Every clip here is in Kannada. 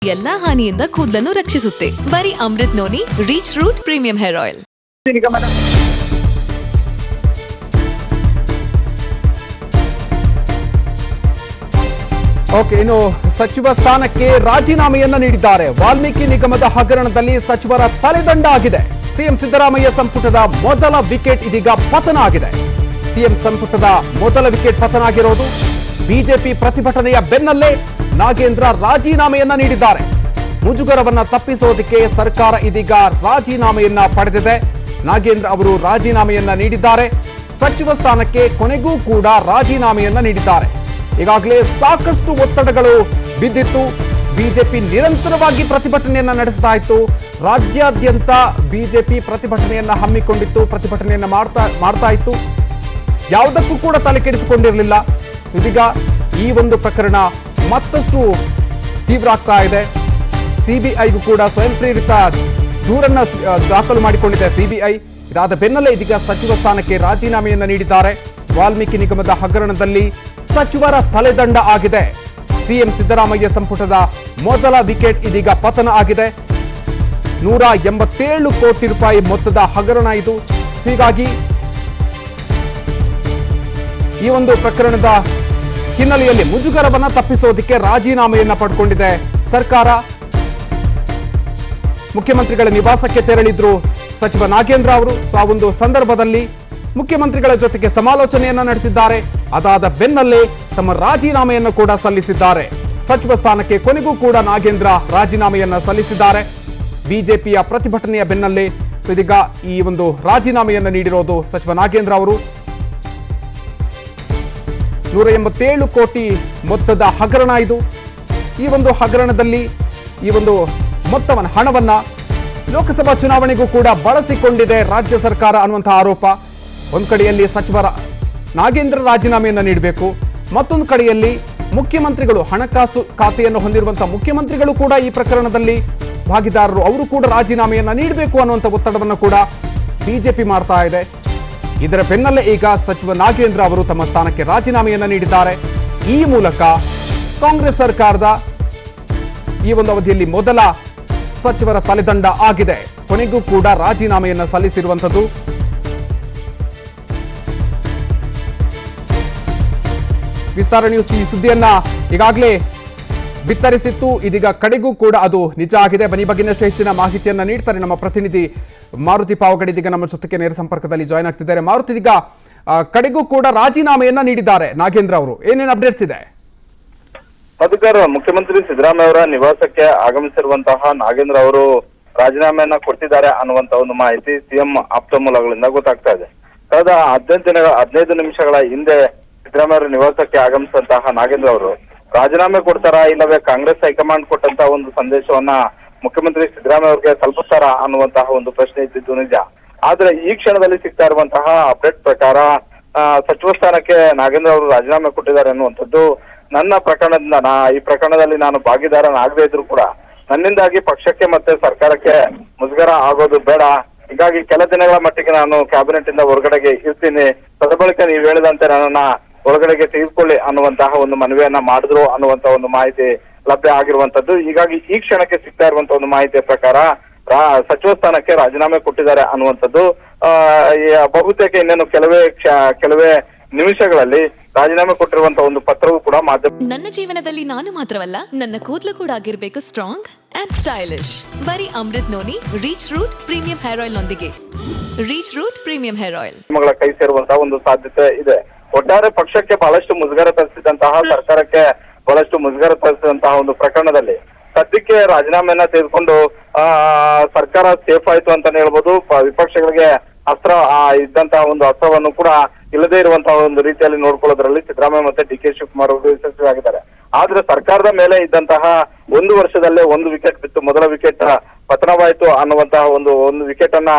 ಎಲ್ಲಾ ಹಾನಿಯಿಂದ ಕೂದಲನ್ನು ರಕ್ಷಿಸುತ್ತೆ. ಬರೀ Amrit noni reach root premium hair oil. Okay, ಇನ್ನು ಸಚಿವ ಸ್ಥಾನಕ್ಕೆ ರಾಜೀನಾಮೆಯನ್ನ ನೀಡಿದ್ದಾರೆ. ವಾಲ್ಮೀಕಿ ನಿಗಮದ ಹಗರಣದಲ್ಲಿ ಸಚಿವರ ತಲೆದಂಡ ಆಗಿದೆ. ಸಿಎಂ ಸಿದ್ದರಾಮಯ್ಯ ಸಂಪುಟದ ಮೊದಲ ವಿಕೆಟ್ ಇದೀಗ ಪತನ ಆಗಿದೆ. ಸಿಎಂ ಸಂಪುಟದ ಮೊದಲ ವಿಕೆಟ್ ಪತನ ಆಗಿರೋದು ಬಿಜೆಪಿ ಪ್ರತಿಭಟನೆಯ ಬೆನ್ನಲ್ಲೇ ನಾಗೇಂದ್ರ ರಾಜೀನಾಮೆಯನ್ನ ನೀಡಿದ್ದಾರೆ. ಮುಜುಗರವನ್ನ ತಪ್ಪಿಸೋದಕ್ಕೆ ಸರ್ಕಾರ ಇದೀಗ ರಾಜೀನಾಮೆಯನ್ನ ಪಡೆದಿದೆ. ನಾಗೇಂದ್ರ ಅವರು ರಾಜೀನಾಮೆಯನ್ನ ನೀಡಿದ್ದಾರೆ. ಸಚಿವ ಸ್ಥಾನಕ್ಕೆ ಕೊನೆಗೂ ಕೂಡ ರಾಜೀನಾಮೆಯನ್ನ ನೀಡಿದ್ದಾರೆ. ಈಗಾಗಲೇ ಸಾಕಷ್ಟು ಒತ್ತಡಗಳು ಬಿದ್ದಿತ್ತು. ಬಿಜೆಪಿ ನಿರಂತರವಾಗಿ ಪ್ರತಿಭಟನೆಯನ್ನ ನಡೆಸ್ತಾ ಇತ್ತು. ರಾಜ್ಯಾದ್ಯಂತ ಬಿಜೆಪಿ ಪ್ರತಿಭಟನೆಯನ್ನ ಹಮ್ಮಿಕೊಂಡಿತ್ತು, ಪ್ರತಿಭಟನೆಯನ್ನ ಮಾಡ್ತಾ ಇತ್ತು. ಯಾವುದಕ್ಕೂ ಕೂಡ ತಲೆ ಕೆಡಿಸಿಕೊಂಡಿರಲಿಲ್ಲ. ಇದೀಗ ಈ ಒಂದು ಪ್ರಕರಣ ಮತ್ತಷ್ಟು ತೀವ್ರ ಆಗ್ತಾ ಇದೆ. ಸಿಬಿಐಗೂ ಕೂಡ ಸ್ವಯಂ ಪ್ರೇರಿತ ದೂರನ್ನ ದಾಖಲು ಮಾಡಿಕೊಂಡಿದೆ ಸಿಬಿಐ. ಇದಾದ ಬೆನ್ನಲ್ಲೇ ಇದೀಗ ಸಚಿವ ಸ್ಥಾನಕ್ಕೆ ರಾಜೀನಾಮೆಯನ್ನ ನೀಡಿದ್ದಾರೆ. ವಾಲ್ಮೀಕಿ ನಿಗಮದ ಹಗರಣದಲ್ಲಿ ಸಚಿವರ ತಲೆದಂಡ ಆಗಿದೆ. ಸಿಎಂ ಸಿದ್ದರಾಮಯ್ಯ ಸಂಪುಟದ ಮೊದಲ ವಿಕೆಟ್ ಇದೀಗ ಪತನ ಆಗಿದೆ. 187 ಕೋಟಿ ರೂಪಾಯಿ ಮೊತ್ತದ ಹಗರಣ ಇದು. ಹೀಗಾಗಿ ಈ ಒಂದು ಪ್ರಕರಣದ ಹಿನ್ನೆಲೆಯಲ್ಲಿ ಮುಜುಗರವನ್ನ ತಪ್ಪಿಸೋದಕ್ಕೆ ರಾಜೀನಾಮೆಯನ್ನ ಪಡ್ಕೊಂಡಿದೆ ಸರ್ಕಾರ. ಮುಖ್ಯಮಂತ್ರಿಗಳ ನಿವಾಸಕ್ಕೆ ತೆರಳಿದ್ರು ಸಚಿವ ನಾಗೇಂದ್ರ ಅವರು. ಆ ಒಂದು ಸಂದರ್ಭದಲ್ಲಿ ಮುಖ್ಯಮಂತ್ರಿಗಳ ಜೊತೆಗೆ ಸಮಾಲೋಚನೆಯನ್ನ ನಡೆಸಿದ್ದಾರೆ. ಅದಾದ ಬೆನ್ನಲ್ಲೇ ತಮ್ಮ ರಾಜೀನಾಮೆಯನ್ನು ಕೂಡ ಸಲ್ಲಿಸಿದ್ದಾರೆ. ಸಚಿವ ಸ್ಥಾನಕ್ಕೆ ಕೊನೆಗೂ ಕೂಡ ನಾಗೇಂದ್ರ ರಾಜೀನಾಮೆಯನ್ನ ಸಲ್ಲಿಸಿದ್ದಾರೆ. ಬಿಜೆಪಿಯ ಪ್ರತಿಭಟನೆಯ ಬೆನ್ನಲ್ಲೇ ಇದೀಗ ಈ ಒಂದು ರಾಜೀನಾಮೆಯನ್ನ ನೀಡಿರೋದು ಸಚಿವ ನಾಗೇಂದ್ರ ಅವರು. 187 ಕೋಟಿ ಮೊತ್ತದ ಹಗರಣ ಇದು. ಈ ಒಂದು ಹಗರಣದಲ್ಲಿ ಈ ಒಂದು ಹಣವನ್ನ ಲೋಕಸಭಾ ಚುನಾವಣೆಗೂ ಕೂಡ ಬಳಸಿಕೊಂಡಿದೆ ರಾಜ್ಯ ಸರ್ಕಾರ ಅನ್ನುವಂತಹ ಆರೋಪ. ಒಂದು ಕಡೆಯಲ್ಲಿ ಸಚಿವರ ನಾಗೇಂದ್ರ ರಾಜೀನಾಮೆಯನ್ನ ನೀಡಬೇಕು, ಮತ್ತೊಂದು ಕಡೆಯಲ್ಲಿ ಮುಖ್ಯಮಂತ್ರಿಗಳು, ಹಣಕಾಸು ಖಾತೆಯನ್ನು ಹೊಂದಿರುವಂತಹ ಮುಖ್ಯಮಂತ್ರಿಗಳು ಕೂಡ ಈ ಪ್ರಕರಣದಲ್ಲಿ ಭಾಗಿದಾರರು, ಅವರು ಕೂಡ ರಾಜೀನಾಮೆಯನ್ನ ನೀಡಬೇಕು ಅನ್ನುವಂಥ ಒತ್ತಡವನ್ನು ಕೂಡ ಬಿಜೆಪಿ ಮಾಡ್ತಾ ಇದೆ. ಇದರ ಬೆನ್ನಲ್ಲೇ ಈಗ ಸಚಿವ ನಾಗೇಂದ್ರ ಅವರು ತಮ್ಮ ಸ್ಥಾನಕ್ಕೆ ರಾಜೀನಾಮೆಯನ್ನ ನೀಡಿದ್ದಾರೆ. ಈ ಮೂಲಕ ಕಾಂಗ್ರೆಸ್ ಸರ್ಕಾರದ ಈ ಒಂದು ಅವಧಿಯಲ್ಲಿ ಮೊದಲ ಸಚಿವರ ತಲೆದಂಡ ಆಗಿದೆ. ಕೊನೆಗೂ ಕೂಡ ರಾಜೀನಾಮೆಯನ್ನ ಸಲ್ಲಿಸಿರುವಂಥದ್ದು. ವಿಸ್ತಾರ ನ್ಯೂಸ್ ಈ ಸುದ್ದಿಯನ್ನ ಈಗಾಗಲೇ ಬಿತ್ತರಿಸಿತ್ತು. ಇದೀಗ ಕಡೆಗೂ ಕೂಡ ಅದು ನಿಜ ಆಗಿದೆ. ಬನ್ನಿ ಬಗ್ಗೆ ಇನ್ನಷ್ಟು ಹೆಚ್ಚಿನ ಮಾಹಿತಿಯನ್ನ ನೀಡ್ತಾರೆ ನಮ್ಮ ಪ್ರತಿನಿಧಿ ಮಾರುತಿ ಪಾವಗಡ. ಇದೀಗ ನಮ್ಮ ಜೊತೆಗೆ ನೇರ ಸಂಪರ್ಕದಲ್ಲಿ ಜಾಯ್ನ್ ಆಗ್ತಿದ್ದಾರೆ. ಮಾರುತಿ, ಇದೀಗ ಕಡೆಗೂ ಕೂಡ ರಾಜೀನಾಮೆಯನ್ನ ನೀಡಿದ್ದಾರೆ ನಾಗೇಂದ್ರ ಅವರು. ಏನೇನು ಅಪ್ಡೇಟ್ಸ್ ಇದೆ? ಮಧುಕರ್, ಮುಖ್ಯಮಂತ್ರಿ ಸಿದ್ದರಾಮಯ್ಯ ಅವರ ನಿವಾಸಕ್ಕೆ ಆಗಮಿಸಿರುವಂತಹ ನಾಗೇಂದ್ರ ಅವರು ರಾಜೀನಾಮೆಯನ್ನ ಕೊಡ್ತಿದ್ದಾರೆ ಅನ್ನುವಂತ ಒಂದು ಮಾಹಿತಿ ಸಿಎಂ ಆಪ್ತ ಮೂಲಗಳಿಂದ ಗೊತ್ತಾಗ್ತಾ ಇದೆ. ಕಳೆದ 15 ನಿಮಿಷಗಳ ಹಿಂದೆ ಸಿದ್ದರಾಮಯ್ಯ ಅವರ ನಿವಾಸಕ್ಕೆ ಆಗಮಿಸಿದಂತಹ ನಾಗೇಂದ್ರ ಅವರು ರಾಜೀನಾಮೆ ಕೊಡ್ತಾರಾ, ಇಲ್ಲವೇ ಕಾಂಗ್ರೆಸ್ ಹೈಕಮಾಂಡ್ ಕೊಟ್ಟಂತಹ ಒಂದು ಸಂದೇಶವನ್ನ ಮುಖ್ಯಮಂತ್ರಿ ಸಿದ್ದರಾಮಯ್ಯ ಅವರಿಗೆ ತಲುಪಿಸ್ತಾರಾ ಅನ್ನುವಂತಹ ಒಂದು ಪ್ರಶ್ನೆ ಇದ್ದಿದ್ದು ನಿಜ. ಆದ್ರೆ ಈ ಕ್ಷಣದಲ್ಲಿ ಸಿಗ್ತಾ ಇರುವಂತಹ ಅಪ್ಡೇಟ್ ಪ್ರಕಾರ ಸಚಿವ ಸ್ಥಾನಕ್ಕೆ ನಾಗೇಂದ್ರ ಅವರು ರಾಜೀನಾಮೆ ಕೊಟ್ಟಿದ್ದಾರೆ ಅನ್ನುವಂಥದ್ದು. ನನ್ನ ಪ್ರಕರಣದಿಂದ ಈ ಪ್ರಕರಣದಲ್ಲಿ ನಾನು ಭಾಗಿದಾರನಾಗದೇ ಇದ್ರು ಕೂಡ ನನ್ನಿಂದಾಗಿ ಪಕ್ಷಕ್ಕೆ ಮತ್ತೆ ಸರ್ಕಾರಕ್ಕೆ ಮುಜುಗರ ಆಗೋದು ಬೇಡ. ಹೀಗಾಗಿ ಕೆಲ ದಿನಗಳ ಮಟ್ಟಿಗೆ ನಾನು ಕ್ಯಾಬಿನೆಟ್ ಇಂದ ಹೊರಗಡೆಗೆ ಇರ್ತೀನಿ. ತದಬಳಿಕ ನೀವು ಹೇಳಿದಂತೆ ನನ್ನನ್ನ ಒಳಗಡೆಗೆ ತೆಗೆದುಕೊಳ್ಳಿ ಅನ್ನುವಂತಹ ಒಂದು ಮನವಿಯನ್ನ ಮಾಡಿದ್ರು ಅನ್ನುವಂತ ಒಂದು ಮಾಹಿತಿ ಲಭ್ಯ ಆಗಿರುವಂತದ್ದು. ಹೀಗಾಗಿ ಈ ಕ್ಷಣಕ್ಕೆ ಸಿಗ್ತಾ ಇರುವಂತಹ ಒಂದು ಮಾಹಿತಿಯ ಪ್ರಕಾರ ಸಚಿವ ಸ್ಥಾನಕ್ಕೆ ರಾಜೀನಾಮೆ ಕೊಟ್ಟಿದ್ದಾರೆ ಅನ್ನುವಂಥದ್ದು. ಬಹುತೇಕ ಇನ್ನೇನು ಕೆಲವೇ ನಿಮಿಷಗಳಲ್ಲಿ ರಾಜೀನಾಮೆ ಕೊಟ್ಟಿರುವಂತಹ ಒಂದು ಪತ್ರವೂ ಕೂಡ ಮಾಧ್ಯಮ. ನನ್ನ ಜೀವನದಲ್ಲಿ ನಾನು ಮಾತ್ರವಲ್ಲ, ನನ್ನ ಕೂದಲು ಕೂಡ ಆಗಿರ್ಬೇಕು ಸ್ಟ್ರಾಂಗ್ ಅಂಡ್ ಸ್ಟೈಲಿಶ್. ಬರೀ Amrit noni reach root premium hair oil ನೊಂದಿಗೆ. Reach root premium hair oil ಕೈ ಸೇರುವಂತಹ ಒಂದು ಸಾಧ್ಯತೆ ಇದೆ. ಒಟ್ಟಾರೆ ಪಕ್ಷಕ್ಕೆ ಬಹಳಷ್ಟು ಮುಜುಗರ ತರಿಸಿದಂತಹ, ಸರ್ಕಾರಕ್ಕೆ ಬಹಳಷ್ಟು ಮುಜುಗರ ತರಿಸಿದಂತಹ ಒಂದು ಪ್ರಕರಣದಲ್ಲಿ ಸದ್ಯಕ್ಕೆ ರಾಜೀನಾಮೆಯನ್ನ ತೆಗೆದುಕೊಂಡು ಸರ್ಕಾರ ಸೇಫ್ ಆಯ್ತು ಅಂತಾನೆ ಹೇಳ್ಬೋದು. ವಿಪಕ್ಷಗಳಿಗೆ ಅಸ್ತ್ರ ಇದ್ದಂತಹ ಒಂದು ಅಸ್ತ್ರವನ್ನು ಕೂಡ ಇಲ್ಲದೇ ಇರುವಂತಹ ಒಂದು ರೀತಿಯಲ್ಲಿ ನೋಡ್ಕೊಳ್ಳೋದ್ರಲ್ಲಿ ಸಿದ್ದರಾಮಯ್ಯ ಮತ್ತೆ ಡಿ ಕೆ ಶಿವಕುಮಾರ್ ಅವರು ಯಶಸ್ವಿಯಾಗಿದ್ದಾರೆ. ಆದ್ರೆ ಸರ್ಕಾರದ ಮೇಲೆ ಇದ್ದಂತಹ 1 ವರ್ಷದಲ್ಲೇ 1 ವಿಕೆಟ್ ಬಿತ್ತು, ಮೊದಲ ವಿಕೆಟ್ ಪತನವಾಯಿತು ಅನ್ನುವಂತಹ ಒಂದು ವಿಕೆಟ್ ಅನ್ನ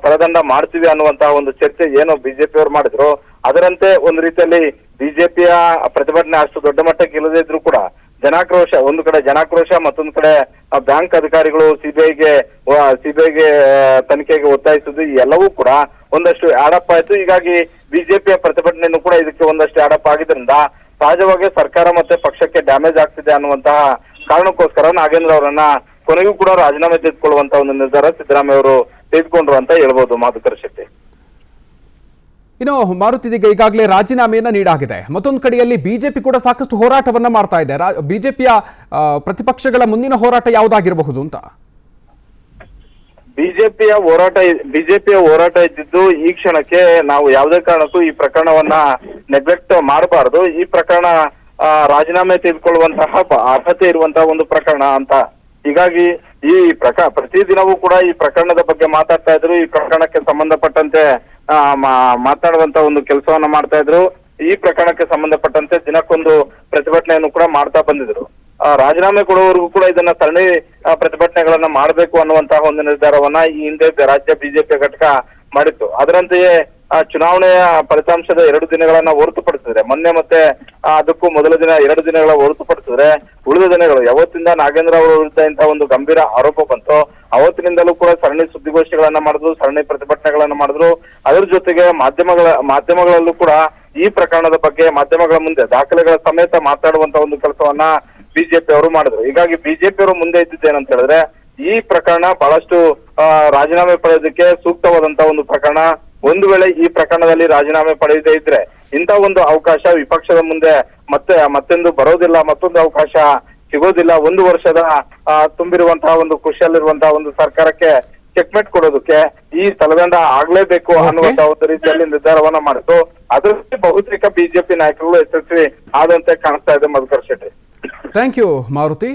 ತಲೆದಂಡ ಮಾಡ್ತೀವಿ ಅನ್ನುವಂತಹ ಒಂದು ಚರ್ಚೆ ಏನು ಬಿಜೆಪಿ ಅವರು ಮಾಡಿದ್ರು, ಅದರಂತೆ ಒಂದು ರೀತಿಯಲ್ಲಿ ಬಿಜೆಪಿಯ ಪ್ರತಿಭಟನೆ ಅಷ್ಟು ದೊಡ್ಡ ಮಟ್ಟಕ್ಕೆ ಇಲ್ಲದೇ ಇದ್ರು ಕೂಡ ಜನಾಕ್ರೋಶ, ಒಂದು ಕಡೆ ಜನಾಕ್ರೋಶ, ಮತ್ತೊಂದು ಕಡೆ ಬ್ಯಾಂಕ್ ಅಧಿಕಾರಿಗಳು ಸಿಬಿಐಗೆ ತನಿಖೆಗೆ ಒತ್ತಾಯಿಸುವುದು, ಎಲ್ಲವೂ ಕೂಡ ಒಂದಷ್ಟು ಆಡಪ್ ಆಯ್ತು. ಹೀಗಾಗಿ ಬಿಜೆಪಿಯ ಪ್ರತಿಭಟನೆಯನ್ನು ಕೂಡ ಇದಕ್ಕೆ ಒಂದಷ್ಟು ಆಡಪ್ ಆಗಿದ್ರಿಂದ ಸಹಜವಾಗಿ ಸರ್ಕಾರ ಮತ್ತೆ ಪಕ್ಷಕ್ಕೆ ಡ್ಯಾಮೇಜ್ ಆಗ್ತಿದೆ ಅನ್ನುವಂತಹ ಕಾರಣಕ್ಕೋಸ್ಕರ ನಾಗೇಂದ್ರ ಅವರನ್ನ ಕೊನೆಗೂ ಕೂಡ ರಾಜೀನಾಮೆ ತೆಗೆದುಕೊಳ್ಳುವಂತ ಒಂದು ನಿರ್ಧಾರ ಸಿದ್ದರಾಮಯ್ಯ ಅವರು ತೆಗೆದುಕೊಂಡ್ರು ಅಂತ ಹೇಳ್ಬೋದು ಮಧುಕರ್ ಶೆಟ್ಟಿ. ಇನ್ನು ಮಾರುತಿಗೆ ಈಗಾಗಲೇ ರಾಜೀನಾಮೆಯನ್ನ ನೀಡಾಗಿದೆ. ಮತ್ತೊಂದು ಕಡೆಯಲ್ಲಿ ಬಿಜೆಪಿ ಕೂಡ ಸಾಕಷ್ಟು ಹೋರಾಟವನ್ನ ಮಾಡ್ತಾ ಇದೆ. ಬಿಜೆಪಿಯ ಪ್ರತಿಪಕ್ಷಗಳ ಮುಂದಿನ ಹೋರಾಟ ಯಾವುದಾಗಿರಬಹುದು ಅಂತ? ಬಿಜೆಪಿಯ ಹೋರಾಟ ಇದ್ದಿದ್ದು ಈ ಕ್ಷಣಕ್ಕೆ ನಾವು ಯಾವುದೇ ಕಾರಣಕ್ಕೂ ಈ ಪ್ರಕರಣವನ್ನ ನೆಗ್ಲೆಕ್ಟ್ ಮಾಡಬಾರದು. ಈ ಪ್ರಕರಣ ರಾಜೀನಾಮೆ ತೆಗೆದುಕೊಳ್ಳುವಂತಹ ಅರ್ಹತೆ ಇರುವಂತಹ ಒಂದು ಪ್ರಕರಣ ಅಂತ. ಹೀಗಾಗಿ ಈ ಪ್ರತಿದಿನವೂ ಕೂಡ ಈ ಪ್ರಕರಣದ ಬಗ್ಗೆ ಮಾತಾಡ್ತಾ ಇದ್ರು. ಈ ಪ್ರಕರಣಕ್ಕೆ ಸಂಬಂಧಪಟ್ಟಂತೆ ಮಾತಾಡುವಂತ ಒಂದು ಕೆಲಸವನ್ನ ಮಾಡ್ತಾ ಇದ್ರು. ಈ ಪ್ರಕರಣಕ್ಕೆ ಸಂಬಂಧಪಟ್ಟಂತೆ ದಿನಕ್ಕೊಂದು ಪ್ರತಿಭಟನೆಯನ್ನು ಕೂಡ ಮಾಡ್ತಾ ಬಂದಿದ್ರು. ರಾಜೀನಾಮೆ ಕೊಡುವವರೆಗೂ ಕೂಡ ಇದನ್ನ ಸರಣಿ ಪ್ರತಿಭಟನೆಗಳನ್ನ ಮಾಡಬೇಕು ಅನ್ನುವಂತಹ ಒಂದು ನಿರ್ಧಾರವನ್ನ ಈ ಹಿಂದೆ ರಾಜ್ಯ ಬಿಜೆಪಿ ಘಟಕ ಮಾಡಿತ್ತು. ಅದರಂತೆಯೇ ಚುನಾವಣೆಯ ಫಲಿತಾಂಶದ 2 ದಿನಗಳನ್ನ ಹೊರತುಪಡಿಸಿದ್ರೆ, ಮೊನ್ನೆ ಮತ್ತೆ ಅದಕ್ಕೂ ಮೊದಲ ದಿನ 2 ದಿನಗಳ ಹೊರತುಪಡಿಸಿದ್ರೆ ಉಳಿದ ದಿನಗಳು ಯಾವತ್ತಿಂದ ನಾಗೇಂದ್ರ ಅವರ ವಿರುದ್ಧ ಇಂತಹ ಒಂದು ಗಂಭೀರ ಆರೋಪ ಬಂತು ಅವತ್ತಿನಿಂದಲೂ ಕೂಡ ಸರಣಿ ಸುದ್ದಿಗೋಷ್ಠಿಗಳನ್ನ ಮಾಡಿದ್ರು, ಸರಣಿ ಪ್ರತಿಭಟನೆಗಳನ್ನ ಮಾಡಿದ್ರು. ಅದರ ಜೊತೆಗೆ ಮಾಧ್ಯಮಗಳಲ್ಲೂ ಕೂಡ ಈ ಪ್ರಕರಣದ ಬಗ್ಗೆ ಮಾಧ್ಯಮಗಳ ಮುಂದೆ ದಾಖಲೆಗಳ ಸಮೇತ ಮಾತಾಡುವಂತ ಒಂದು ಕೆಲಸವನ್ನ ಬಿಜೆಪಿ ಅವರು ಮಾಡಿದ್ರು. ಹೀಗಾಗಿ ಬಿಜೆಪಿ ಅವರು ಮುಂದೆ ಇದ್ದಿದ್ದೇನಂತ ಹೇಳಿದ್ರೆ ಈ ಪ್ರಕರಣ ಬಹಳಷ್ಟು ರಾಜೀನಾಮೆ ಪಡೆಯೋದಕ್ಕೆ ಸೂಕ್ತವಾದಂತ ಒಂದು ಪ್ರಕರಣ. ಒಂದು ವೇಳೆ ಈ ಪ್ರಕರಣದಲ್ಲಿ ರಾಜೀನಾಮೆ ಪಡೆಯದೇ ಇದ್ರೆ ಇಂಥ ಒಂದು ಅವಕಾಶ ವಿಪಕ್ಷದ ಮುಂದೆ ಮತ್ತೊಂದು ಬರೋದಿಲ್ಲ, ಮತ್ತೊಂದು ಅವಕಾಶ ಸಿಗೋದಿಲ್ಲ. 1 ವರ್ಷದ ತುಂಬಿರುವಂತಹ ಒಂದು ಖುಷಿಯಲ್ಲಿರುವಂತಹ ಒಂದು ಸರ್ಕಾರಕ್ಕೆ ಚೆಕ್ಮೇಟ್ ಕೊಡೋದಕ್ಕೆ ಈ ತಲೆದಂಡ ಆಗ್ಲೇಬೇಕು ಅನ್ನುವಂತ ಒಂದು ರೀತಿಯಲ್ಲಿ ನಿರ್ಧಾರವನ್ನ ಮಾಡಿತು. ಅದರಲ್ಲಿ ಬಹುತೇಕ ಬಿಜೆಪಿ ನಾಯಕರು ಯಶಸ್ವಿ ಆದಂತೆ ಕಾಣಿಸ್ತಾ ಇದೆ. Madhukar Shetty, thank you Maruti.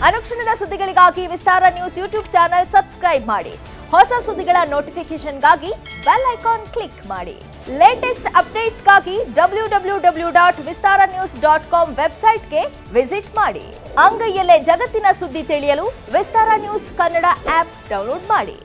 ಅನುಕ್ಷಣದ ಸುದ್ದಿಗಳಿಗಾಗಿ Vistara news YouTube channel subscribe ಮಾಡಿ. ಹೊಸ ಸುದ್ದಿಗಳ ನೋಟಿಫಿಕೇಶನ್ಗಾಗಿ ಬೆಲ್ ಐಕಾನ್ ಕ್ಲಿಕ್ ಮಾಡಿ. ಲೇಟೆಸ್ಟ್ ಅಪ್ಡೇಟ್ಸ್ಗಾಗಿ www.vistaranews.com ವೆಬ್ಸೈಟ್ಗೆ ವಿಸಿಟ್ ಮಾಡಿ. ಅಂಗೈಯಲ್ಲೇ ಜಗತ್ತಿನ ಸುದ್ದಿ ತಿಳಿಯಲು Vistara news Kannada app download ಮಾಡಿ.